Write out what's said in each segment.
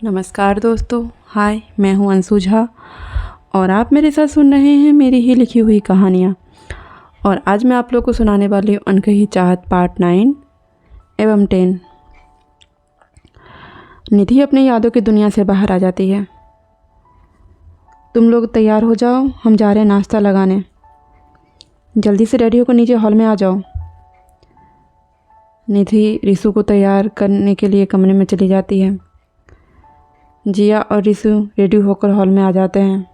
नमस्कार दोस्तों। हाय, मैं हूं अंशु झा और आप मेरे साथ सुन रहे हैं मेरी ही लिखी हुई कहानियाँ। और आज मैं आप लोग को सुनाने वाली हूँ अनकही चाहत पार्ट 9 एवं 10। निधि अपनी यादों की दुनिया से बाहर आ जाती है। तुम लोग तैयार हो जाओ, हम जा रहे हैं नाश्ता लगाने। जल्दी से रेडी होकर नीचे हॉल में आ जाओ। निधि रिसु को तैयार करने के लिए कमरे में चली जाती है। जिया और रिसु रेडी होकर हॉल में आ जाते हैं।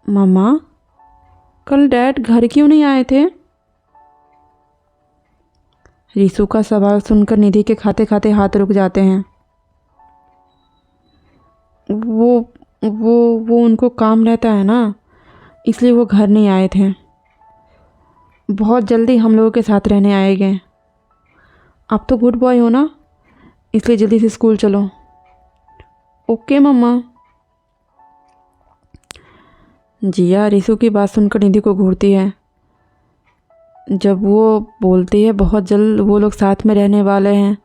मम्मा, कल डैड घर क्यों नहीं आए थे? रिसु का सवाल सुनकर निधि के खाते खाते हाथ रुक जाते हैं। वो उनको काम रहता है ना, इसलिए वो घर नहीं आए थे। बहुत जल्दी हम लोगों के साथ रहने आएंगे। आप तो गुड बॉय हो ना, इसलिए जल्दी से स्कूल चलो। ओके मम्मा। जिया रिसु की बात सुनकर निधि को घूरती है। जब वो बोलती है बहुत जल्द वो लोग साथ में रहने वाले हैं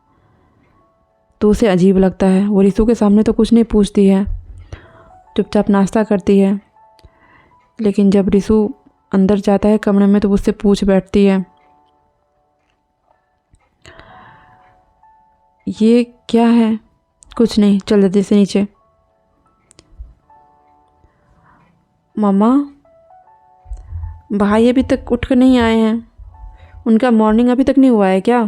तो उसे अजीब लगता है। वो रिसु के सामने तो कुछ नहीं पूछती है, चुपचाप नाश्ता करती है। लेकिन जब रिसु अंदर जाता है कमरे में तो उससे पूछ बैठती है, ये क्या है? कुछ नहीं, चल जल्दी से नीचे। मम्मा, भाई अभी तक उठ कर नहीं आए हैं, उनका मॉर्निंग अभी तक नहीं हुआ है क्या?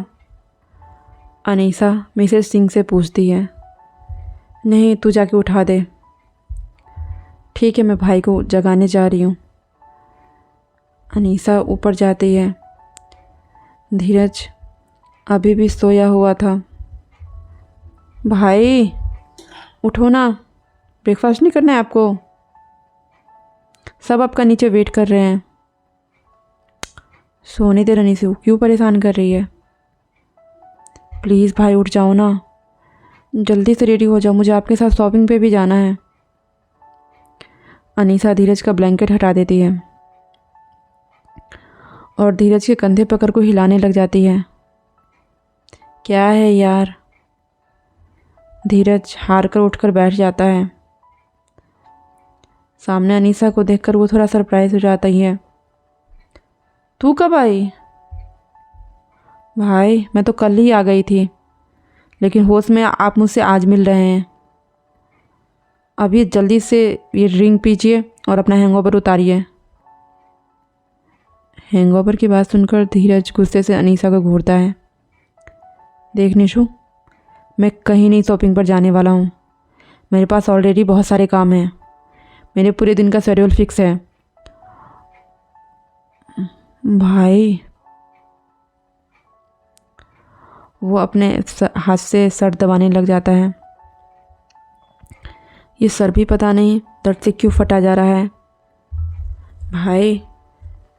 अनीसा मिसेस सिंह से पूछती है। नहीं, तू जाके उठा दे। ठीक है, मैं भाई को जगाने जा रही हूँ। अनीसा ऊपर जाती है। धीरज अभी भी सोया हुआ था। भाई उठो ना, ब्रेकफास्ट नहीं करना है आपको? सब आपका नीचे वेट कर रहे हैं। सोने दे रनी से क्यों परेशान कर रही है? प्लीज़ भाई उठ जाओ ना, जल्दी से रेडी हो जाओ, मुझे आपके साथ शॉपिंग पे भी जाना है। अनीसा धीरज का ब्लैंकेट हटा देती है और धीरज के कंधे पकड़ को हिलाने लग जाती है। क्या है यार? धीरज हार कर उठकर बैठ जाता है। सामने अनीसा को देखकर वो थोड़ा सरप्राइज हो जाता ही है। तू कब आई? भाई मैं तो कल ही आ गई थी, लेकिन होश में आप मुझसे आज मिल रहे हैं। अभी जल्दी से ये ड्रिंक पीजिए और अपना हैंगओवर उतारिए। हैंगओवर की बात सुनकर धीरज गुस्से से अनीसा को घूरता है। देख निशु, मैं कहीं नहीं शॉपिंग पर जाने वाला हूँ। मेरे पास ऑलरेडी बहुत सारे काम हैं। मेरे पूरे दिन का शेड्यूल फिक्स है। भाई, वो अपने हाथ से सर दबाने लग जाता है। ये सर भी पता नहीं दर्द से क्यों फटा जा रहा है। भाई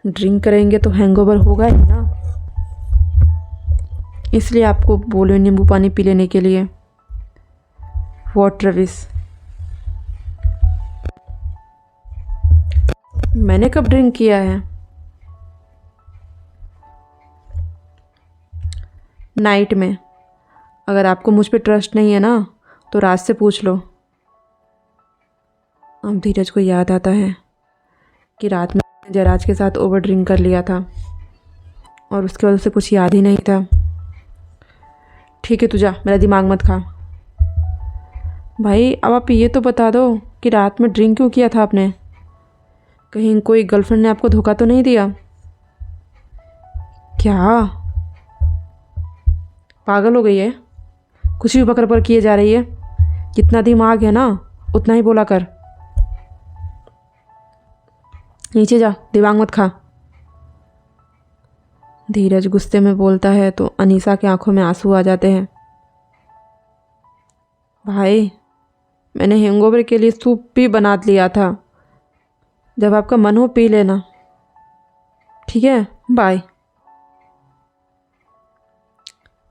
ड्रिंक करेंगे तो हैंगओवर होगा ही ना, इसलिए आपको बोलो नींबू पानी पी लेने के लिए। व्हाट रविश, मैंने कब ड्रिंक किया है? नाइट में। अगर आपको मुझ पे ट्रस्ट नहीं है ना तो राज से पूछ लो। अब धीरज को याद आता है कि रात में जयराज के साथ ओवर ड्रिंक कर लिया था और उसके वजह से कुछ याद ही नहीं था। ठीक है, तू जा, मेरा दिमाग मत खा। भाई अब आप ये तो बता दो कि रात में ड्रिंक क्यों किया था आपने? कहीं कोई गर्लफ्रेंड ने आपको धोखा तो नहीं दिया? क्या पागल हो गई है? कुछ भी बकर पर किए जा रही है। कितना दिमाग है ना, उतना ही बोला कर। नीचे जा, दिमाग मत खा। धीरज गुस्से में बोलता है तो अनीसा की आंखों में आंसू आ जाते हैं। भाई मैंने हैंगओवर के लिए सूप भी बना लिया था, जब आपका मन हो पी लेना। ठीक है, बाय।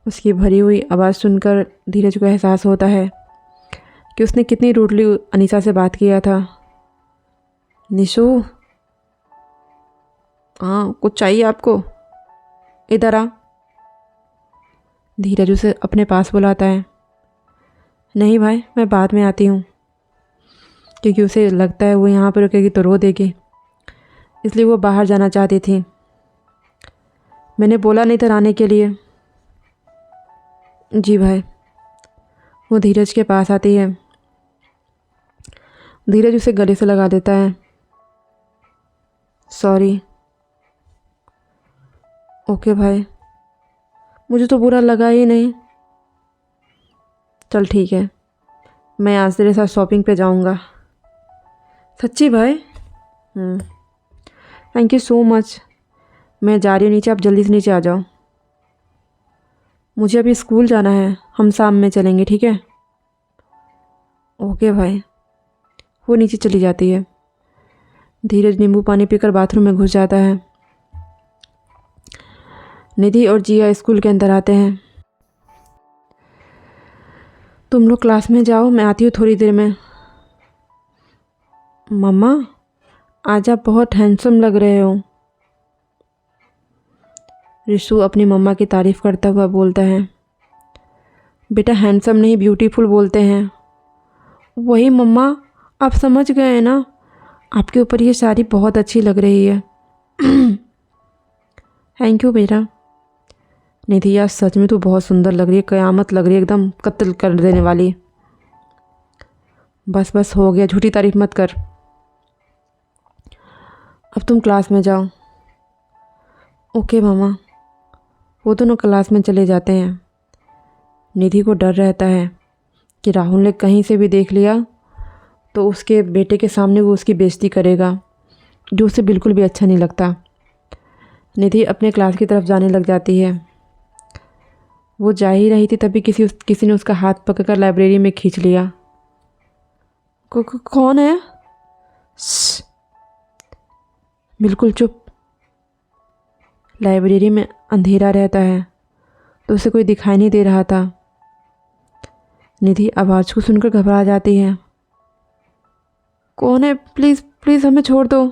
उसकी भरी हुई आवाज़ सुनकर धीरज को एहसास होता है कि उसने कितनी रूडली अनीसा से बात किया था। निशु, हाँ कुछ चाहिए आपको? इधर आ। धीरज उसे अपने पास बुलाता है। नहीं भाई, मैं बाद में आती हूँ, क्योंकि उसे लगता है वो यहाँ पर रुकेगी तो रो देगी, इसलिए वो बाहर जाना चाहती थी। मैंने बोला नहीं था आने के लिए। जी भाई। वो धीरज के पास आती है। धीरज उसे गले से लगा देता है। सॉरी। ओके भाई, मुझे तो बुरा लगा ही नहीं। चल ठीक है, मैं आज तेरे साथ शॉपिंग पे जाऊंगा। सच्ची भाई? Thank you so much. मैं जा रही हूँ नीचे, आप जल्दी से नीचे आ जाओ। मुझे अभी स्कूल जाना है, हम शाम में चलेंगे, ठीक है? ओके भाई। वो नीचे चली जाती है। धीरज नींबू पानी पीकर बाथरूम में घुस जाता है। निधि और जिया स्कूल के अंदर आते हैं। तुम लोग क्लास में जाओ, मैं आती हूँ थोड़ी देर में। मम्मा, आज आप बहुत हैंडसम लग रहे हो। रिशु अपनी मम्मा की तारीफ़ करता हुआ बोलता है। बेटा, हैंडसम नहीं, ब्यूटीफुल बोलते हैं। वही मम्मा, आप समझ गए हैं ना, आपके ऊपर ये साड़ी बहुत अच्छी लग रही है। थैंक यू बेटा। निधि, यार सच में तो बहुत सुंदर लग रही है, क़यामत लग रही है, एकदम कत्ल कर देने वाली। बस बस हो गया, झूठी तारीफ़ मत कर। अब तुम क्लास में जाओ। ओके मामा। वो दोनों क्लास में चले जाते हैं। निधि को डर रहता है कि राहुल ने कहीं से भी देख लिया तो उसके बेटे के सामने वो उसकी बेइज्जती करेगा, जो उसे बिल्कुल भी अच्छा नहीं लगता। निधि अपने क्लास की तरफ जाने लग जाती है। वो जा ही रही थी तभी किसी ने उसका हाथ पकड़कर लाइब्रेरी में खींच लिया। कौन है? बिल्कुल चुप। लाइब्रेरी में अंधेरा रहता है तो उसे कोई दिखाई नहीं दे रहा था। निधि आवाज़ को सुनकर घबरा जाती है। कौन है? प्लीज़ प्लीज़ हमें छोड़ दो।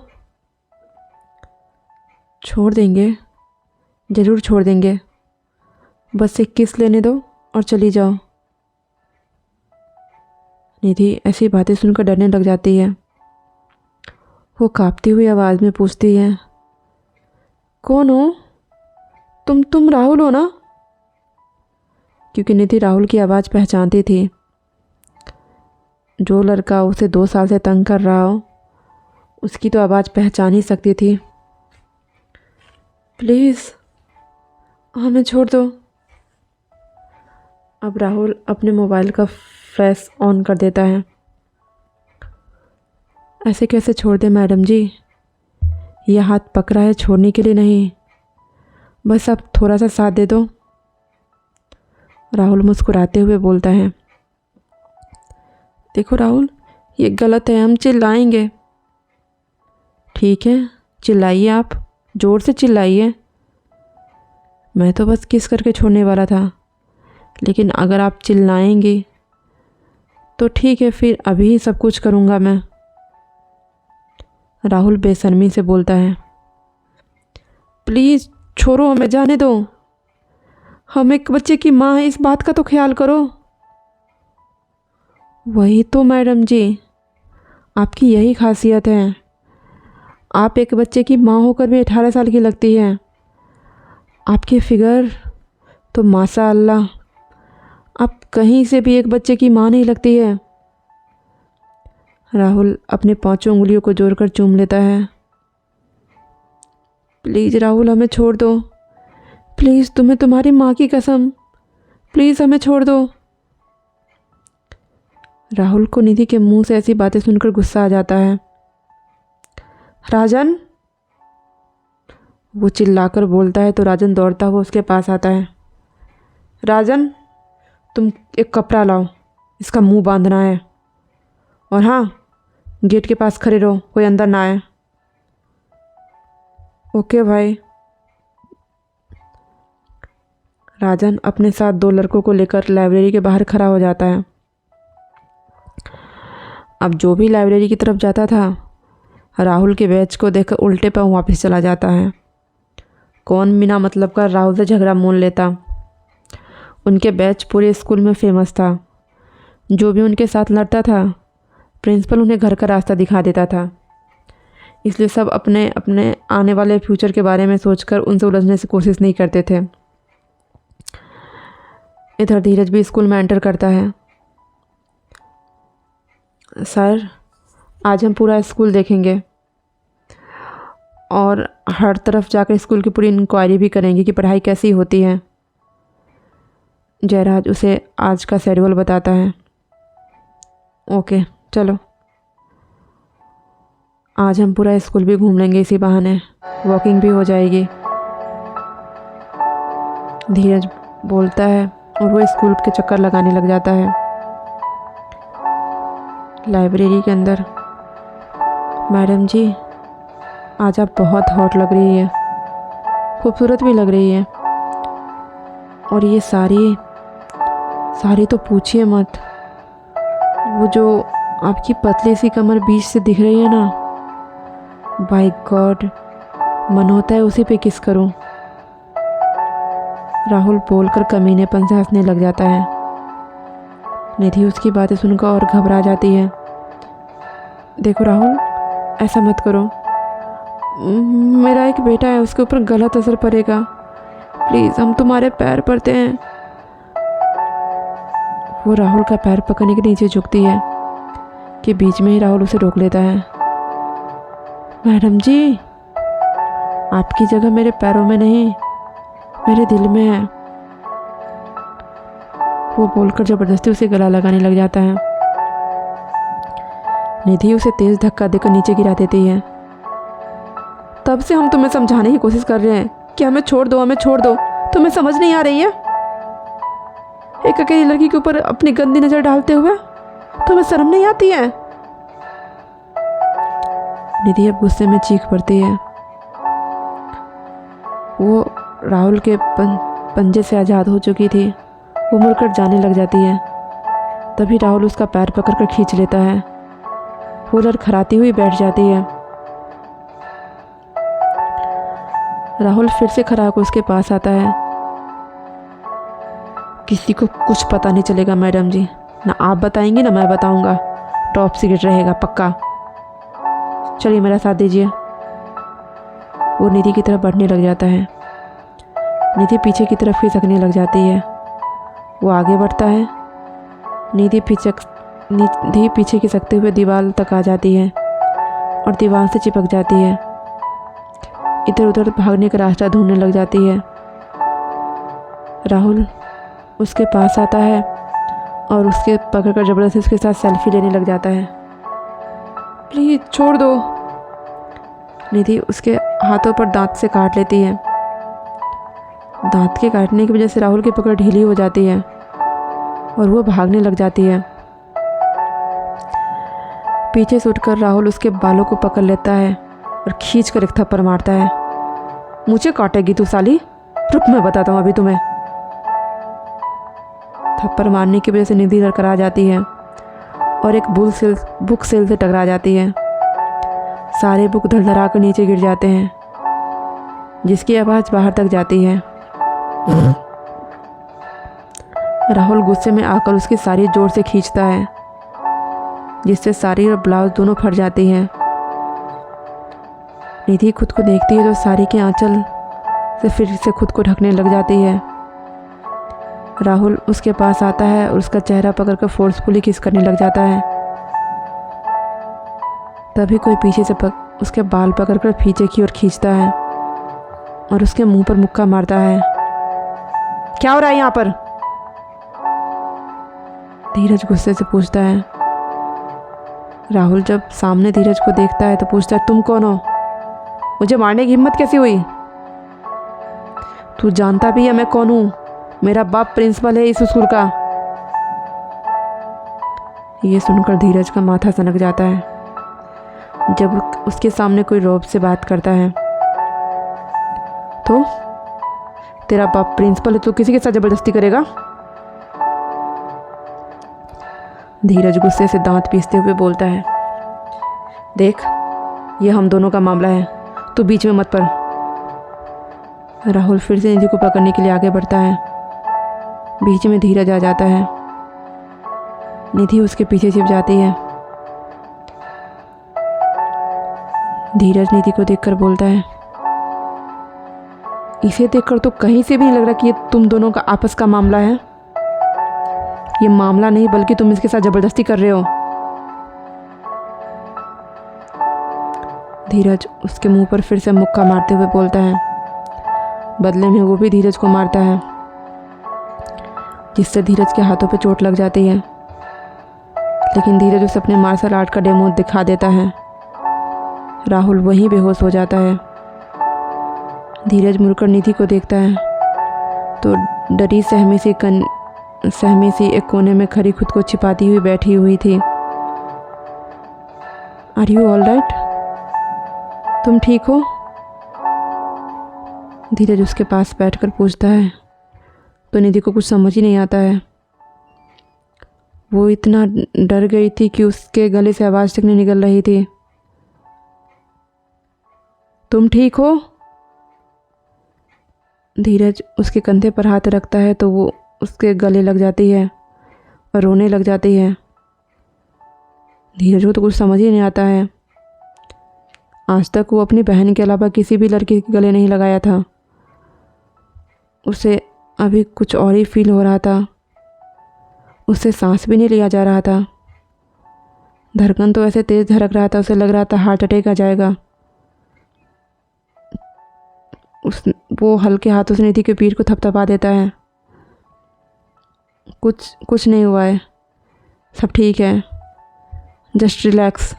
छोड़ देंगे, ज़रूर छोड़ देंगे, बस एक किस लेने दो और चली जाओ। निधि ऐसी बातें सुनकर डरने लग जाती है। वो कांपती हुई आवाज़ में पूछती है, कौन हो? तुम राहुल हो ना? क्योंकि निधि राहुल की आवाज़ पहचानती थी। जो लड़का उसे 2 साल से तंग कर रहा हो, उसकी तो आवाज़ पहचान ही सकती थी। प्लीज़ हमें छोड़ दो। अब राहुल अपने मोबाइल का फ्लैश ऑन कर देता है। ऐसे कैसे छोड़ दे मैडम जी, यह हाथ पकड़ा है छोड़ने के लिए नहीं, बस अब थोड़ा सा साथ दे दो। राहुल मुस्कुराते हुए बोलता है। देखो राहुल, ये गलत है, हम चिल्लाएंगे। ठीक है, चिल्लाइए, आप ज़ोर से चिल्लाइए। मैं तो बस किस करके छोड़ने वाला था, लेकिन अगर आप चिल्लाएंगी तो ठीक है, फिर अभी सब कुछ करूँगा मैं। राहुल बेशर्मी से बोलता है। प्लीज़ छोड़ो, हमें जाने दो। हम एक बच्चे की माँ है, इस बात का तो ख्याल करो। वही तो मैडम जी, आपकी यही खासियत है। आप एक बच्चे की माँ होकर भी 18 साल की लगती है। आपकी फिगर तो माशा अल्लाह, आप कहीं से भी एक बच्चे की माँ नहीं लगती है। राहुल अपने 5 उंगलियों को जोड़कर चूम लेता है। प्लीज़ राहुल, हमें छोड़ दो। प्लीज़, तुम्हें तुम्हारी माँ की कसम, प्लीज़ हमें छोड़ दो। राहुल को निधि के मुंह से ऐसी बातें सुनकर गुस्सा आ जाता है। राजन, वो चिल्लाकर बोलता है तो राजन दौड़ता हुआ उसके पास आता है। राजन, तुम एक कपड़ा लाओ, इसका मुंह बांधना है, और हाँ, गेट के पास खड़े रहो, कोई अंदर ना आए। ओके भाई। राजन अपने साथ 2 लड़कों को लेकर लाइब्रेरी के बाहर खड़ा हो जाता है। अब जो भी लाइब्रेरी की तरफ जाता था, राहुल के बैच को देखकर उल्टे पर वापस चला जाता है। कौन बिना मतलब का राहुल से झगड़ा मोल लेता। उनके बैच पूरे स्कूल में फेमस था। जो भी उनके साथ लड़ता था प्रिंसिपल उन्हें घर का रास्ता दिखा देता था। इसलिए सब अपने अपने आने वाले फ्यूचर के बारे में सोचकर उनसे उलझने की कोशिश नहीं करते थे। इधर धीरज भी स्कूल में एंटर करता है। सर, आज हम पूरा स्कूल देखेंगे और हर तरफ जाकर स्कूल की पूरी इंक्वायरी भी करेंगे कि पढ़ाई कैसी होती है। जयराज उसे आज का शेड्यूल बताता है। ओके चलो, आज हम पूरा स्कूल भी घूम लेंगे, इसी बहाने वॉकिंग भी हो जाएगी। धीरज बोलता है और वो स्कूल के चक्कर लगाने लग जाता है। लाइब्रेरी के अंदर, मैडम जी आज आप बहुत हॉट लग रही है, खूबसूरत भी लग रही है, और ये सारी तो पूछिए मत। वो जो आपकी पतली सी कमर बीच से दिख रही है ना, बाय गॉड, मन होता है उसी पे किस करूं। राहुल बोलकर कमीनेपन से हंसने लग जाता है। निधि उसकी बातें सुनकर और घबरा जाती है। देखो राहुल, ऐसा मत करो, मेरा एक बेटा है, उसके ऊपर गलत असर पड़ेगा, प्लीज़ हम तुम्हारे पैर पड़ते हैं। वो राहुल का पैर पकड़ने के नीचे झुकती है कि बीच में ही राहुल उसे रोक लेता है। मैडम जी, आपकी जगह मेरे पैरों में नहीं, मेरे दिल में है। वो बोलकर ज़बरदस्ती उसे गला लगाने लग जाता है। निधि उसे तेज धक्का देकर नीचे गिरा देती है। तब से हम तुम्हें समझाने की कोशिश कर रहे हैं कि हमें छोड़ दो, हमें छोड़ दो, तुम्हें समझ नहीं आ रही है? एक अकेली लड़की के ऊपर अपनी गंदी नज़र डालते हुए तुम्हें शर्म नहीं आती है? निधि अब गुस्से में चीख पड़ती है। वो राहुल के पंजे से आज़ाद हो चुकी थी। वो मुड़कर जाने लग जाती है। तभी राहुल उसका पैर पकड़कर खींच लेता है। वो लड़खड़ाती हुई बैठ जाती है। राहुल फिर से खड़ा होकर उसके पास आता है। किसी को कुछ पता नहीं चलेगा मैडम जी, ना आप बताएंगी ना मैं बताऊंगा, टॉप सीक्रेट रहेगा पक्का। चलिए मेरा साथ दीजिए। वो निधि की तरफ बढ़ने लग जाता है। निधि पीछे की तरफ खिसकने लग जाती है। वो आगे बढ़ता है। निधि पीछे खिसकते हुए दीवार तक आ जाती है और दीवार से चिपक जाती है। इधर उधर भागने का रास्ता ढूंढने लग जाती है। राहुल उसके पास आता है और उसके पकड़कर ज़बरदस्ती उसके साथ सेल्फी लेने लग जाता है। प्लीज़ छोड़ दो। निधि उसके हाथों पर दांत से काट लेती है। दांत के काटने की वजह से राहुल की पकड़ ढीली हो जाती है और वो भागने लग जाती है। पीछे से उठकर राहुल उसके बालों को पकड़ लेता है और खींच कर एक थप्पड़ मारता है। मुझे काटेगी तू साली, रुक मैं बताता हूँ अभी तुम्हें। थप्पड़ मारने की वजह से निधि लड़खड़ा जाती है और एक बुक सेल से टकरा जाती है। सारे बुक धड़धड़ा कर नीचे गिर जाते हैं, जिसकी आवाज़ बाहर तक जाती है। राहुल गुस्से में आकर उसकी साड़ी जोर से खींचता है, जिससे साड़ी और ब्लाउज दोनों फट जाती हैं। निधि खुद को देखती है तो साड़ी के आंचल से फिर से खुद को ढकने लग जाती है। राहुल उसके पास आता है और उसका चेहरा पकड़कर फोर्सफुली किस करने लग जाता है। तभी कोई पीछे से उसके बाल पकड़कर पीछे की ओर खींचता है और उसके मुंह पर मुक्का मारता है। क्या हो रहा है यहाँ पर? धीरज गुस्से से पूछता है। राहुल जब सामने धीरज को देखता है तो पूछता है, तुम कौन हो? मुझे मारने की हिम्मत कैसी हुई? तू जानता भी है मैं कौन हूँ? मेरा बाप प्रिंसिपल है इस स्कूल का। ये सुनकर धीरज का माथा सनक जाता है जब उसके सामने कोई रौब से बात करता है। तो तेरा बाप प्रिंसिपल है तो किसी के साथ ज़बरदस्ती करेगा? धीरज गुस्से से दांत पीसते हुए बोलता है, देख ये हम दोनों का मामला है, तू बीच में मत पड़। राहुल फिर से निधि को पकड़ने के लिए आगे बढ़ता है। बीच में धीरज आ जाता है। निधि उसके पीछे छिप जाती है। धीरज निधि को देखकर बोलता है, इसे देखकर तो कहीं से भी नहीं लग रहा कि ये तुम दोनों का आपस का मामला है। ये मामला नहीं बल्कि तुम इसके साथ जबरदस्ती कर रहे हो। धीरज उसके मुंह पर फिर से मुक्का मारते हुए बोलता है। बदले में वो भी धीरज को मारता है, जिससे धीरज के हाथों पे चोट लग जाती है। लेकिन धीरज उसे अपने मार्शल आर्ट का डेमो दिखा देता है। राहुल वहीं बेहोश हो जाता है। धीरज मुड़कर निधि को देखता है तो डरी सहमी सी एक कोने में खड़ी खुद को छिपाती हुई बैठी हुई थी। Are you all right? तुम ठीक हो? धीरज उसके पास बैठकर पूछता है तो निधि को कुछ समझ ही नहीं आता है। वो इतना डर गई थी कि उसके गले से आवाज़ तक नहीं निकल रही थी। तुम ठीक हो? धीरज उसके कंधे पर हाथ रखता है तो वो उसके गले लग जाती है और रोने लग जाती है। धीरज को तो कुछ समझ ही नहीं आता है। आज तक वो अपनी बहन के अलावा किसी भी लड़के के गले नहीं लगाया था। उसे अभी कुछ और ही फील हो रहा था। उससे सांस भी नहीं लिया जा रहा था। धड़कन तो ऐसे तेज़ धड़क रहा था, उसे लग रहा था हार्ट अटैक आ जाएगा। वो हल्के हाथों से निधि के पीठ को थपथपा देता है। कुछ नहीं हुआ है, सब ठीक है, जस्ट रिलैक्स।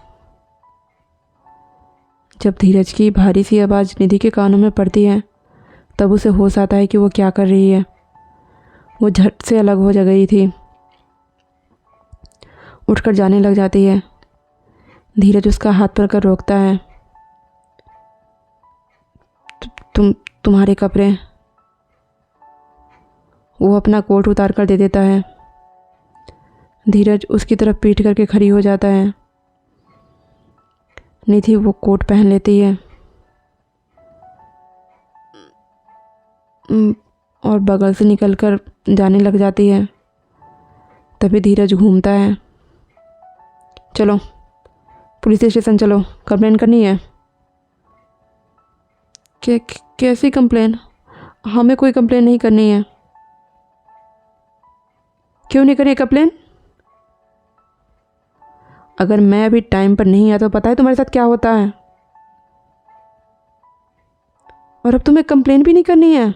जब धीरज की भारी सी आवाज़ निधि के कानों में पड़ती है तब उसे होश आता है कि वो क्या कर रही है। वो झट से अलग हो गई थी, उठकर जाने लग जाती है। धीरज उसका हाथ पकड़कर रोकता है। तुम्हारे कपड़े। वो अपना कोट उतार कर दे देता है। धीरज उसकी तरफ पीठ करके खड़ी हो जाता है। निधि वो कोट पहन लेती है और बगल से निकलकर जाने लग जाती है। तभी धीरज घूमता है। चलो पुलिस स्टेशन चलो, कंप्लेन करनी है। कैसी कंप्लेन? हमें कोई कंप्लेन नहीं करनी है। क्यों नहीं करनी कंप्लेन? अगर मैं अभी टाइम पर नहीं आता तो पता है तुम्हारे साथ क्या होता है। और अब तुम्हें कंप्लेन भी नहीं करनी है?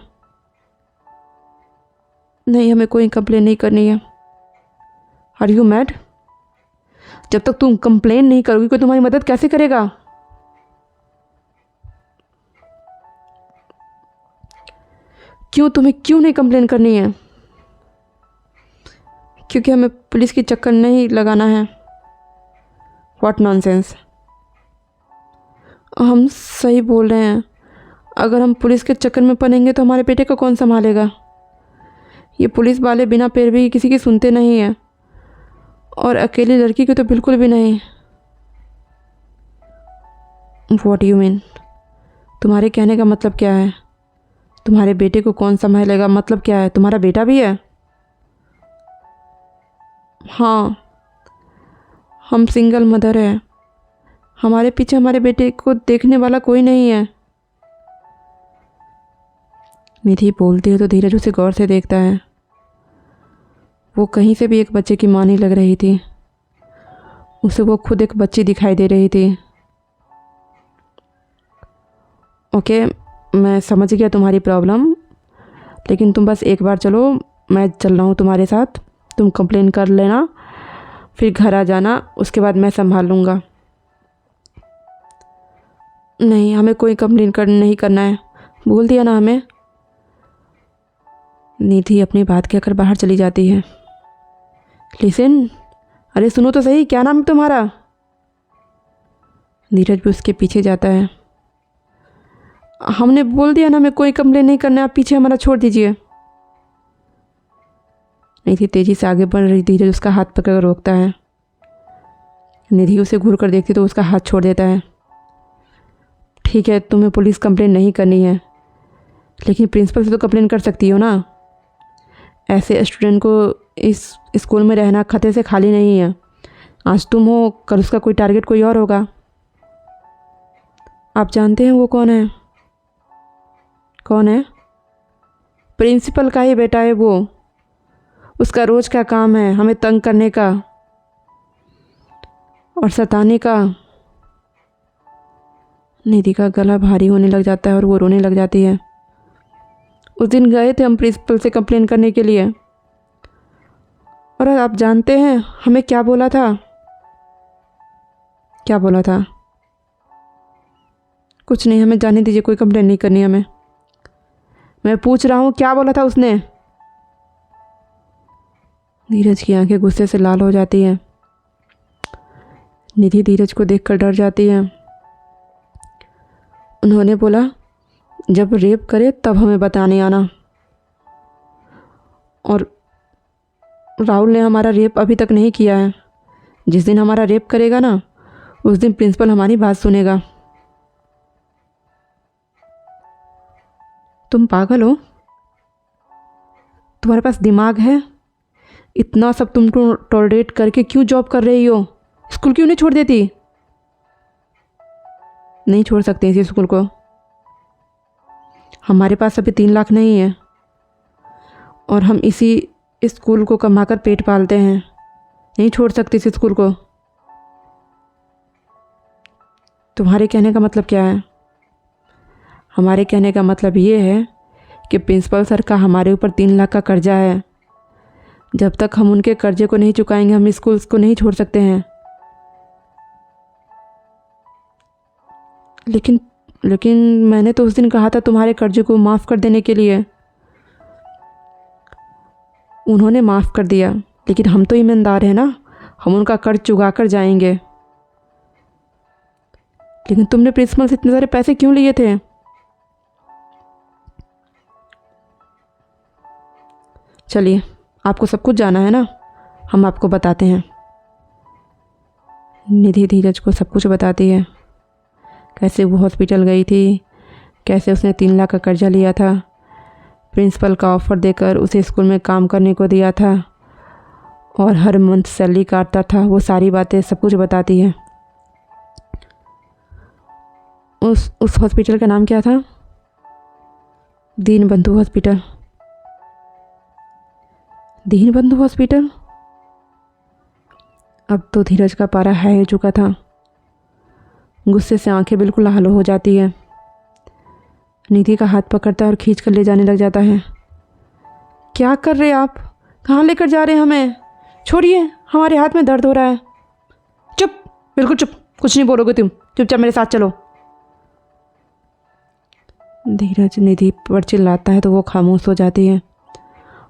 नहीं, हमें कोई कंप्लेन नहीं करनी है। Are you mad? जब तक तुम कंप्लेन नहीं करोगी कोई तुम्हारी मदद कैसे करेगा? तुम्हें क्यों नहीं कंप्लेन करनी है? क्योंकि हमें पुलिस की चक्कर नहीं लगाना है। What nonsense. हम सही बोल रहे हैं। अगर हम पुलिस के चक्कर में पड़ेंगे तो हमारे बेटे को कौन संभालेगा? ये पुलिस वाले बिना पैरवी किसी की सुनते नहीं हैं, और अकेली लड़की की तो बिल्कुल भी नहीं। What you mean? तुम्हारे कहने का मतलब क्या है? तुम्हारे बेटे को कौन संभालेगा मतलब क्या है? तुम्हारा बेटा भी है? हाँ, हम सिंगल मदर है। हमारे पीछे हमारे बेटे को देखने वाला कोई नहीं है। निधि बोलती है तो धीरज उसे गौर से देखता है। वो कहीं से भी एक बच्चे की मां नहीं लग रही थी। उसे वो खुद एक बच्ची दिखाई दे रही थी। ओके, मैं समझ गया तुम्हारी प्रॉब्लम, लेकिन तुम बस एक बार चलो, मैं चल रहा हूँ तुम्हारे साथ। तुम कंप्लेन कर लेना, फिर घर आ जाना, उसके बाद मैं संभाल लूँगा। नहीं, हमें कोई कंप्लेन नहीं करना है, बोल दिया ना हमें। निधि अपनी बात कहकर बाहर चली जाती है। लिसन, अरे सुनो तो सही, क्या नाम है तुम्हारा? धीरज भी उसके पीछे जाता है। हमने बोल दिया ना हमें कोई कंप्लेन नहीं करना है, आप पीछे हमारा छोड़ दीजिए। निधि तेजी से आगे बढ़ रही। धीरज उसका हाथ पकड़कर रोकता है। निधि उसे घूर कर देखती तो उसका हाथ छोड़ देता है। ठीक है, तुम्हें पुलिस कंप्लेन नहीं करनी है, लेकिन प्रिंसिपल से तो कंप्लेन कर सकती हो ना। ऐसे स्टूडेंट को इस स्कूल में रहना खतरे से खाली नहीं है। आज तुम हो, कल उसका कोई टारगेट कोई और होगा। आप जानते हैं वो कौन है? कौन है? प्रिंसिपल का ही बेटा है वो। उसका रोज़ का काम है हमें तंग करने का और सताने का। निधि का गला भारी होने लग जाता है और वो रोने लग जाती है। उस दिन गए थे हम प्रिंसिपल से कंप्लेन करने के लिए, और आप जानते हैं हमें क्या बोला था? क्या बोला था? कुछ नहीं, हमें जाने दीजिए, कोई कंप्लेन नहीं करनी हमें। मैं पूछ रहा हूँ क्या बोला था उसने? धीरज की आंखें गुस्से से लाल हो जाती हैं। निधि धीरज को देखकर डर जाती है। उन्होंने बोला जब रेप करे तब हमें बताने आना, और राहुल ने हमारा रेप अभी तक नहीं किया है। जिस दिन हमारा रेप करेगा ना, उस दिन प्रिंसिपल हमारी बात सुनेगा। तुम पागल हो? तुम्हारे पास दिमाग है? इतना सब तुमको टॉलरेट करके क्यों जॉब कर रही हो? स्कूल क्यों नहीं छोड़ देती? नहीं छोड़ सकते इस स्कूल को। हमारे पास अभी 3 लाख नहीं है और हम इसी स्कूल को कमाकर पेट पालते हैं। नहीं छोड़ सकते इस स्कूल को। तुम्हारे कहने का मतलब क्या है? हमारे कहने का मतलब ये है कि प्रिंसिपल सर का हमारे ऊपर 3 लाख का कर्जा है। जब तक हम उनके कर्जे को नहीं चुकाएंगे हम स्कूल को नहीं छोड़ सकते हैं। लेकिन मैंने तो उस दिन कहा था तुम्हारे कर्जे को माफ़ कर देने के लिए। उन्होंने माफ़ कर दिया, लेकिन हम तो ईमानदार हैं ना, हम उनका कर्ज चुका कर जाएंगे। लेकिन तुमने प्रिंसिपल से इतने सारे पैसे क्यों लिए थे? चलिए, आपको सब कुछ जाना है ना, हम आपको बताते हैं। निधि धीरज को सब कुछ बताती है। कैसे वो हॉस्पिटल गई थी, कैसे उसने 3 लाख का कर्जा लिया था, प्रिंसिपल का ऑफ़र देकर उसे स्कूल में काम करने को दिया था और हर मंथ सैलरी काटता था। वो सारी बातें सब कुछ बताती है। उस हॉस्पिटल का नाम क्या था? दीनबंधु हॉस्पिटल। दीनबंधु हॉस्पिटल। अब तो धीरज का पारा हाई हो चुका था। गुस्से से आंखें बिल्कुल लाल हो जाती है। निधि का हाथ पकड़ता है और खींच कर ले जाने लग जाता है। क्या कर रहे आप? कहाँ लेकर जा रहे हैं हमें? छोड़िए, हमारे हाथ में दर्द हो रहा है। चुप, बिल्कुल चुप, कुछ नहीं बोलोगे तुम, चुपचाप मेरे साथ चलो। धीरज निधि पर चिल्लाता है तो वो खामोश हो जाती है।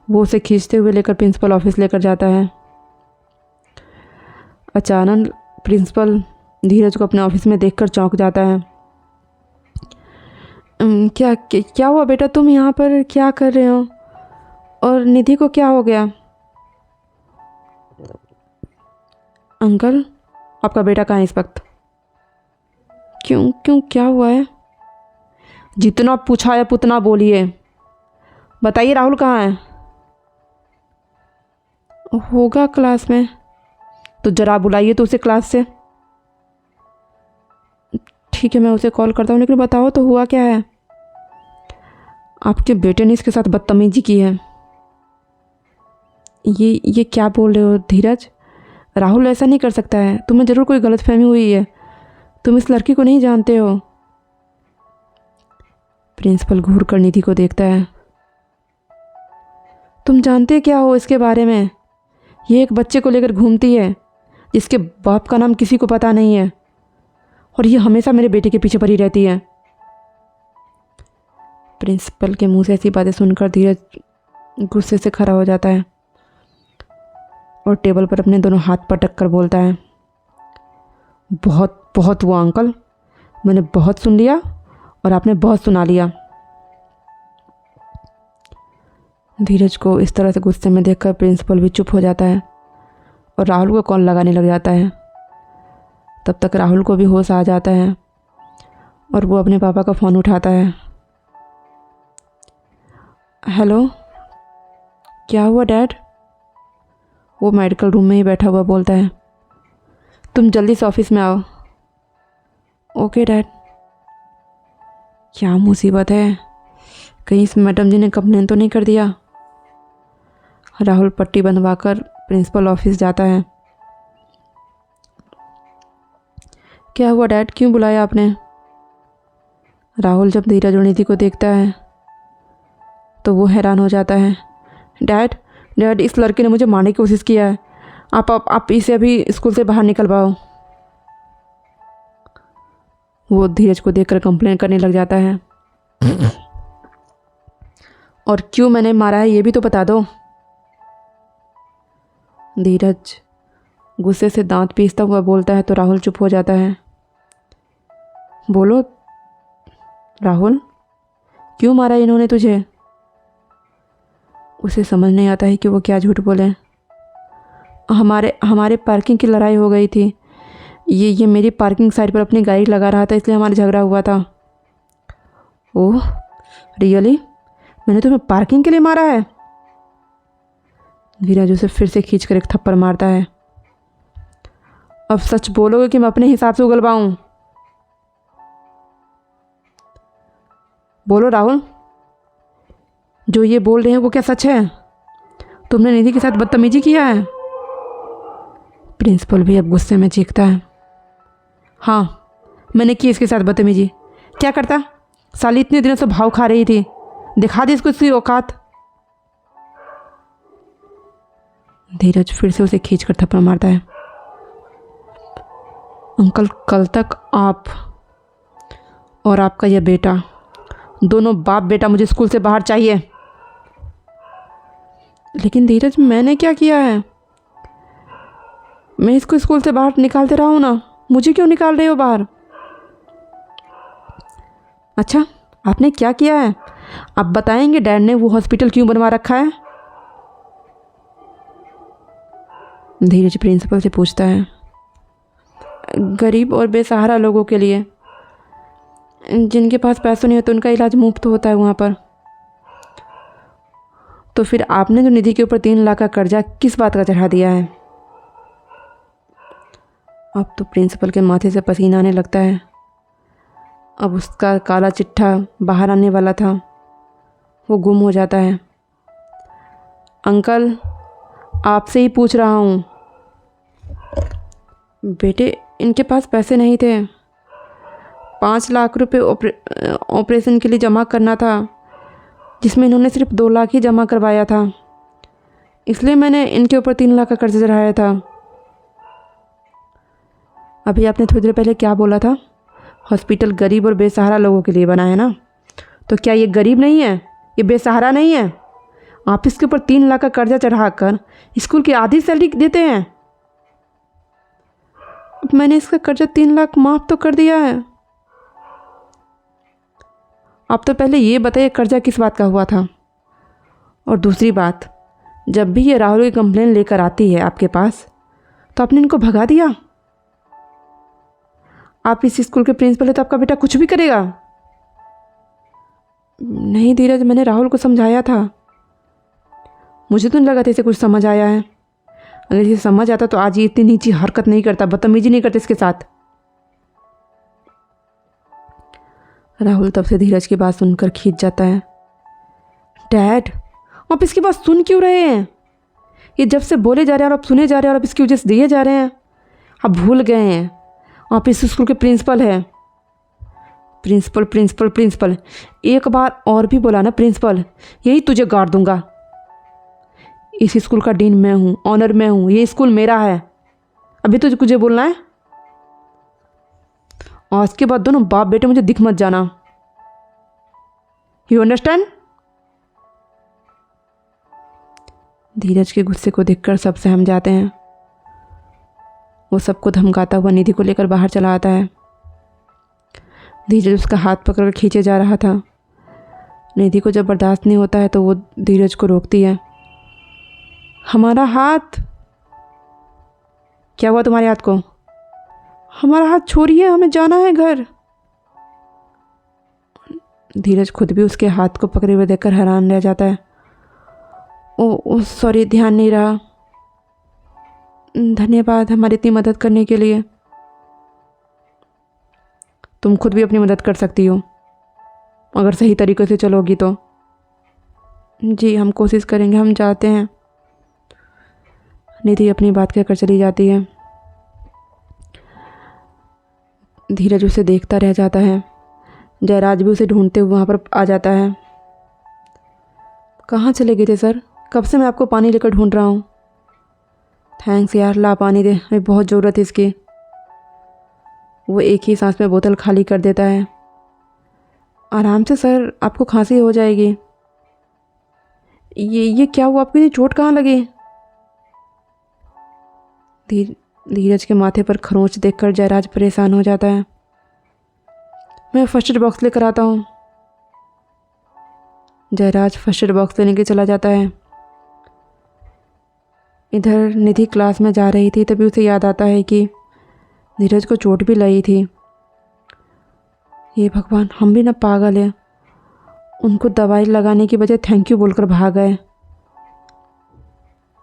वो उसे खींचते हुए लेकर प्रिंसिपल ऑफिस लेकर जाता है। अचानक प्रिंसिपल धीरज को अपने ऑफिस में देखकर चौंक जाता है। क्या हुआ बेटा, तुम यहाँ पर क्या कर रहे हो? और निधि को क्या हो गया? अंकल, आपका बेटा कहाँ है इस वक्त? क्यों क्या हुआ है? जितना पूछा है उतना बोलिए। बताइए, राहुल कहाँ है? होगा क्लास में। तो जरा बुलाइए तो उसे क्लास से। ठीक है, मैं उसे कॉल करता हूँ, लेकिन बताओ तो हुआ क्या है? आपके बेटे ने इसके साथ बदतमीजी की है। ये क्या बोल रहे हो धीरज? राहुल ऐसा नहीं कर सकता है। तुम्हें ज़रूर कोई गलतफहमी हुई है। तुम इस लड़की को नहीं जानते हो। प्रिंसिपल घूर कर निधि को देखता है। तुम जानते क्या हो इसके बारे में? ये एक बच्चे को लेकर घूमती है जिसके बाप का नाम किसी को पता नहीं है, और ये हमेशा मेरे बेटे के पीछे पड़ी रहती है। प्रिंसिपल के मुंह से ऐसी बातें सुनकर धीरज गुस्से से खड़ा हो जाता है और टेबल पर अपने दोनों हाथ पटक कर बोलता है, बहुत बहुत हुआ अंकल, मैंने बहुत सुन लिया और आपने बहुत सुना लिया। धीरज को इस तरह से गुस्से में देखकर प्रिंसिपल भी चुप हो जाता है और राहुल को कॉल लगाने लग जाता है। तब तक राहुल को भी होश आ जाता है और वो अपने पापा का फ़ोन उठाता है। हेलो, क्या हुआ डैड? वो मेडिकल रूम में ही बैठा हुआ बोलता है, तुम जल्दी से ऑफिस में आओ। Okay dad. क्या मुसीबत है, कहीं इस मैडम जी ने कंप्लेन तो नहीं कर दिया। राहुल पट्टी बंधवाकर प्रिंसिपल ऑफिस जाता है। क्या हुआ डैड, क्यों बुलाया आपने? राहुल जब धीरज और निधि को देखता है तो वो हैरान हो जाता है। डैड डैड इस लड़के ने मुझे मारने की कोशिश किया है, आप इसे अभी स्कूल से बाहर निकलवाओ। वो धीरज को देखकर कंप्लेन करने लग जाता है। और क्यों मैंने मारा है ये भी तो बता दो। धीरज गुस्से से दांत पीसता हुआ बोलता है तो राहुल चुप हो जाता है। बोलो राहुल, क्यों मारा इन्होंने तुझे? उसे समझ नहीं आता है कि वो क्या झूठ बोले। हमारे पार्किंग की लड़ाई हो गई थी। ये मेरी पार्किंग साइड पर अपनी गाड़ी लगा रहा था, इसलिए हमारा झगड़ा हुआ था। ओह रियली, मैंने तुम्हें पार्किंग के लिए मारा है? धीरज उसे फिर से खींचकर एक थप्पड़ मारता है। अब सच बोलोगे कि मैं अपने हिसाब से उगलवाऊं? बोलो राहुल, जो ये बोल रहे हैं वो क्या सच है? तुमने निधि के साथ बदतमीजी किया है? प्रिंसिपल भी अब गुस्से में चीखता है। हाँ, मैंने की इसके साथ बदतमीजी। क्या करता? साली इतने दिनों से भाव खा रही थी, दिखा दी इसको इसकी औकात। धीरज फिर से उसे खींचकर थप्पड़ मारता है। अंकल, कल तक आप और आपका यह बेटा, दोनों बाप बेटा मुझे स्कूल से बाहर चाहिए। लेकिन धीरज, मैंने क्या किया है? मैं इसको स्कूल से बाहर निकालते रहा हूँ ना, मुझे क्यों निकाल रहे हो बाहर? अच्छा, आपने क्या किया है? आप बताएंगे डैड ने वो हॉस्पिटल क्यों बनवा रखा है? धीरज प्रिंसिपल से पूछता है। गरीब और बेसहारा लोगों के लिए, जिनके पास पैसों नहीं होते, उनका इलाज मुफ्त होता है वहाँ पर। तो फिर आपने जो निधि के ऊपर 3 लाख का कर्जा किस बात का चढ़ा दिया है? अब तो प्रिंसिपल के माथे से पसीना आने लगता है। अब उसका काला चिट्ठा बाहर आने वाला था, वो गुम हो जाता है। अंकल, आपसे ही पूछ रहा हूँ। बेटे, इनके पास पैसे नहीं थे। 5 लाख रुपए ऑपरेशन के लिए जमा करना था, जिसमें इन्होंने सिर्फ 2 लाख ही जमा करवाया था, इसलिए मैंने इनके ऊपर 3 लाख का कर्ज चढ़ाया था। अभी आपने थोड़ी देर पहले क्या बोला था? हॉस्पिटल गरीब और बेसहारा लोगों के लिए बना है ना, तो क्या ये गरीब नहीं है, ये बेसहारा नहीं है? आप इसके ऊपर 3 लाख का कर्जा चढ़ाकर स्कूल की आधी सैलरी देते हैं। अब मैंने इसका कर्जा 3 लाख माफ़ तो कर दिया है। आप तो पहले ये बताइए कर्जा किस बात का हुआ था। और दूसरी बात, जब भी ये राहुल की कंप्लेन लेकर आती है आपके पास, तो आपने इनको भगा दिया। आप इस स्कूल के प्रिंसिपल है तो आपका बेटा कुछ भी करेगा। नहीं धीरज, मैंने राहुल को समझाया था। मुझे तो नहीं लगा था इसे कुछ समझ आया है। अगर इसे समझ आता तो आज ये इतनी नीची हरकत नहीं करता, बदतमीजी नहीं करता इसके साथ। राहुल तब से धीरज की बात सुनकर खींच जाता है। डैड, आप इसकी बात सुन क्यों रहे हैं? ये जब से बोले जा रहे हैं और आप सुने जा रहे हैं और आप इसकी वजह से दिए जा रहे हैं। आप भूल गए हैं आप इस स्कूल के प्रिंसिपल हैं। प्रिंसिपल प्रिंसिपल प्रिंसिपल, एक बार और भी बोला ना प्रिंसिपल, यही तुझे गाड़ दूंगा। इस स्कूल का डीन मैं हूँ, ऑनर मैं हूँ, ये स्कूल मेरा है। अभी तुझे कुछ बोलना है? आज के बाद दोनों बाप बेटे मुझे दिख मत जाना। You understand? धीरज के गुस्से को देखकर सब सहम जाते हैं। वो सबको धमकाता हुआ निधि को लेकर बाहर चला आता है। धीरज उसका हाथ पकड़कर खींचे जा रहा था। निधि को जब बर्दाश्त नहीं होता है तो वो धीरज को रोकती है। हमारा हाथ? क्या हुआ तुम्हारे हाथ को? हमारा हाथ छोड़िए, हमें जाना है घर। धीरज खुद भी उसके हाथ को पकड़े हुए देखकर हैरान रह जाता है। ओ सॉरी, ध्यान नहीं रहा। धन्यवाद हमारी इतनी मदद करने के लिए। तुम खुद भी अपनी मदद कर सकती हो अगर सही तरीके से चलोगी तो। जी हम कोशिश करेंगे, हम चाहते हैं। निधि अपनी बात कहकर चली जाती है। धीरज उसे देखता रह जाता है। जयराज भी उसे ढूंढते हुए वहाँ पर आ जाता है। कहाँ चले गए थे सर? कब से मैं आपको पानी लेकर ढूंढ रहा हूँ। थैंक्स यार, ला पानी दे, हमें बहुत ज़रूरत है इसकी। वो एक ही सांस में बोतल खाली कर देता है। आराम से सर, आपको खांसी हो जाएगी। ये क्या हुआ? आपको ये चोट कहाँ लगी? धीरज के माथे पर खरोंच देखकर जयराज परेशान हो जाता है। मैं फर्स्ट एड बॉक्स लेकर आता हूँ। जयराज फर्स्ट एड बॉक्स लेने के चला जाता है। इधर निधि क्लास में जा रही थी, तभी उसे याद आता है कि धीरज को चोट भी लगी थी। ये भगवान, हम भी ना पागल हैं। उनको दवाई लगाने की बजाय थैंक यू बोलकर भाग गए।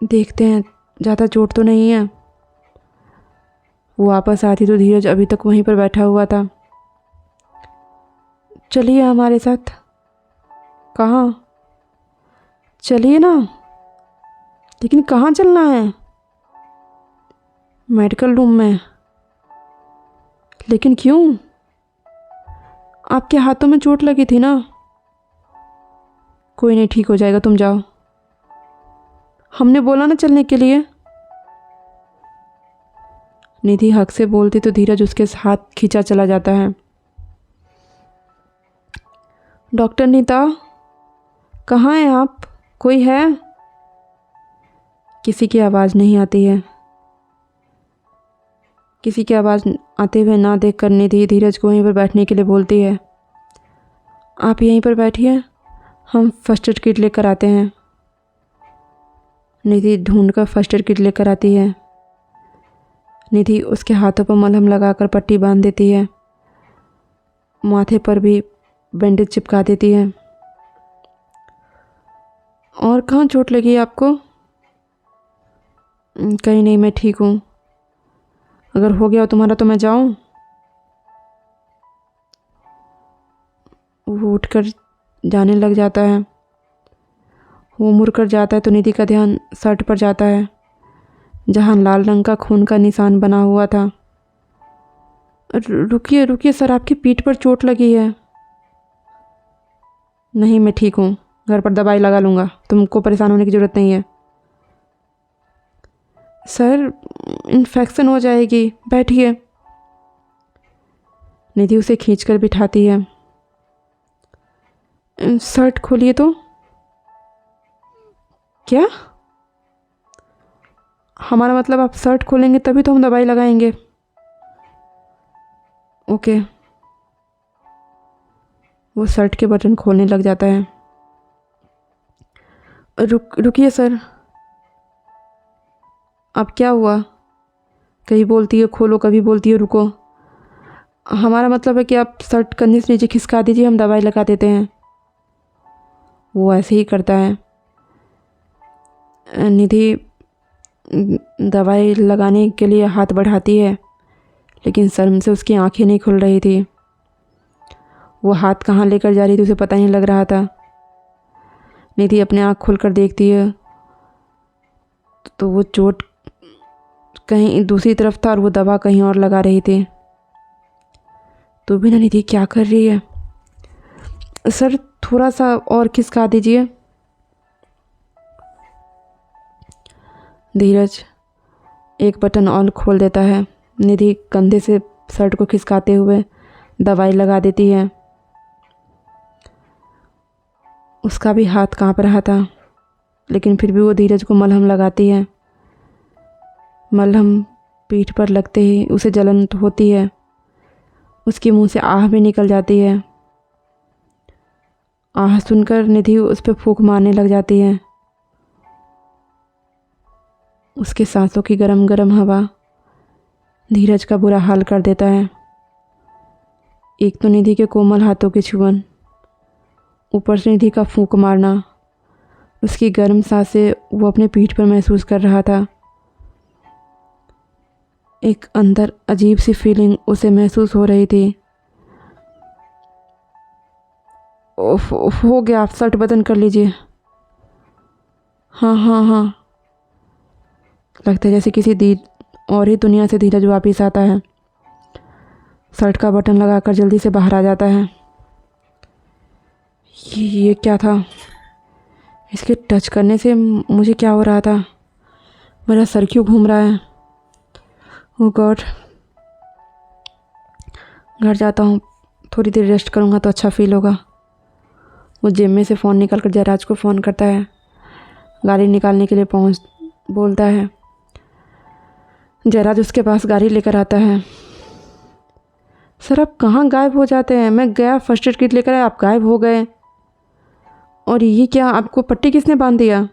देखते हैं ज़्यादा चोट तो नहीं है। वो वापस आती तो धीरज अभी तक वहीं पर बैठा हुआ था। चलिए हमारे साथ। कहाँ? चलिए ना। लेकिन कहाँ चलना है? मेडिकल रूम में। लेकिन क्यों? आपके हाथों में चोट लगी थी ना। कोई नहीं, ठीक हो जाएगा, तुम जाओ। हमने बोला ना चलने के लिए। निधि हक से बोलती तो धीरज उसके हाथ खींचा चला जाता है। डॉक्टर नीता, कहाँ हैं आप? कोई है? किसी की आवाज़ नहीं आती है। किसी की आवाज़ आते हुए ना देख कर निधि धीरज को वहीं पर बैठने के लिए बोलती है। आप यहीं पर बैठिए, हम फर्स्ट एड किट लेकर आते हैं। निधि ढूंढ कर फर्स्ट एड किट लेकर आती है। निधि उसके हाथों पर मलहम लगाकर पट्टी बांध देती है। माथे पर भी बैंडेज चिपका देती है। और कहाँ चोट लगी है आपको? कहीं नहीं, मैं ठीक हूँ। अगर हो गया हो तुम्हारा तो मैं जाऊँ? वो उठकर जाने लग जाता है। वो मुड़ कर जाता है तो निधि का ध्यान शर्ट पर जाता है, जहाँ लाल रंग का खून का निशान बना हुआ था। रुकिए रुकिए सर, आपकी पीठ पर चोट लगी है। नहीं, मैं ठीक हूँ, घर पर दवाई लगा लूँगा, तुमको परेशान होने की ज़रूरत नहीं है। सर, इन्फेक्शन हो जाएगी, बैठिए। निधि उसे खींचकर बिठाती है। शर्ट खोलिए तो। क्या? हमारा मतलब आप शर्ट खोलेंगे तभी तो हम दवाई लगाएंगे। ओके। वो शर्ट के बटन खोलने लग जाता है। रुकिए सर। अब क्या हुआ? कभी बोलती है खोलो, कभी बोलती है रुको। हमारा मतलब है कि आप शर्ट कंधे से नीचे खिसका दीजिए, हम दवाई लगा देते हैं। वो ऐसे ही करता है। निधि दवाई लगाने के लिए हाथ बढ़ाती है, लेकिन शर्म से उसकी आंखें नहीं खुल रही थी। वो हाथ कहाँ लेकर जा रही थी उसे पता नहीं लग रहा था। निधि अपने आँख खोलकर देखती है तो वो चोट कहीं दूसरी तरफ था और वो दवा कहीं और लगा रही थी। तो भी ना निधि क्या कर रही है? सर, थोड़ा सा और खिसका दीजिए। धीरज एक बटन और खोल देता है। निधि कंधे से शर्ट को खिसकाते हुए दवाई लगा देती है। उसका भी हाथ कांप रहा था, लेकिन फिर भी वो धीरज को मलहम लगाती है। मलहम पीठ पर लगते ही उसे जलन तो होती है, उसके मुंह से आह भी निकल जाती है। आह सुनकर निधि उस पर फूंक मारने लग जाती है। उसके सांसों की गरम गरम हवा धीरज का बुरा हाल कर देता है। एक तो निधि के कोमल हाथों की छुअन, ऊपर से निधि का फूंक मारना, उसकी गर्म सांसें वो अपने पीठ पर महसूस कर रहा था। एक अंदर अजीब सी फीलिंग उसे महसूस हो रही थी। हो गया, आप शर्ट बटन कर लीजिए। हाँ हाँ हाँ। लगता है जैसे किसी और ही दुनिया से धीरज वापिस आता है। शर्ट का बटन लगाकर जल्दी से बाहर आ जाता है। ये क्या था? इसके टच करने से मुझे क्या हो रहा था? मेरा सर क्यों घूम रहा है? ओह गॉड। घर जाता हूँ, थोड़ी देर रेस्ट करूँगा तो अच्छा फील होगा। वो जेब में से फ़ोन निकाल कर जयराज को फ़ोन करता है। गाड़ी निकालने के लिए बोलता है। जयराज उसके पास गाड़ी लेकर आता है। सर आप कहाँ गायब हो जाते हैं? मैं गया फर्स्ट एड किट लेकर, आप गायब हो गए। और ये क्या, आपको पट्टी किसने बांध दिया?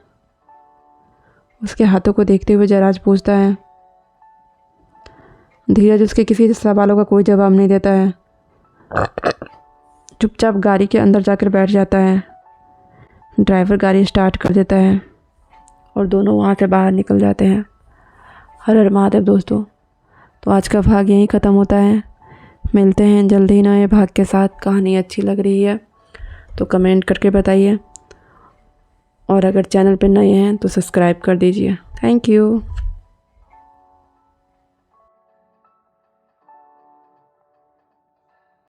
उसके हाथों को देखते हुए जयराज पूछता है। धीरज उसके किसी सवालों का कोई जवाब नहीं देता है। चुपचाप गाड़ी के अंदर जाकर बैठ जाता है। ड्राइवर गाड़ी स्टार्ट कर देता है और दोनों वहाँ से बाहर निकल जाते हैं। हर हर महादेव दोस्तों। तो आज का भाग यहीं ख़त्म होता है। मिलते हैं जल्दी ही नए भाग के साथ। कहानी अच्छी लग रही है तो कमेंट करके बताइए, और अगर चैनल पर नए हैं तो सब्सक्राइब कर दीजिए। Thank you.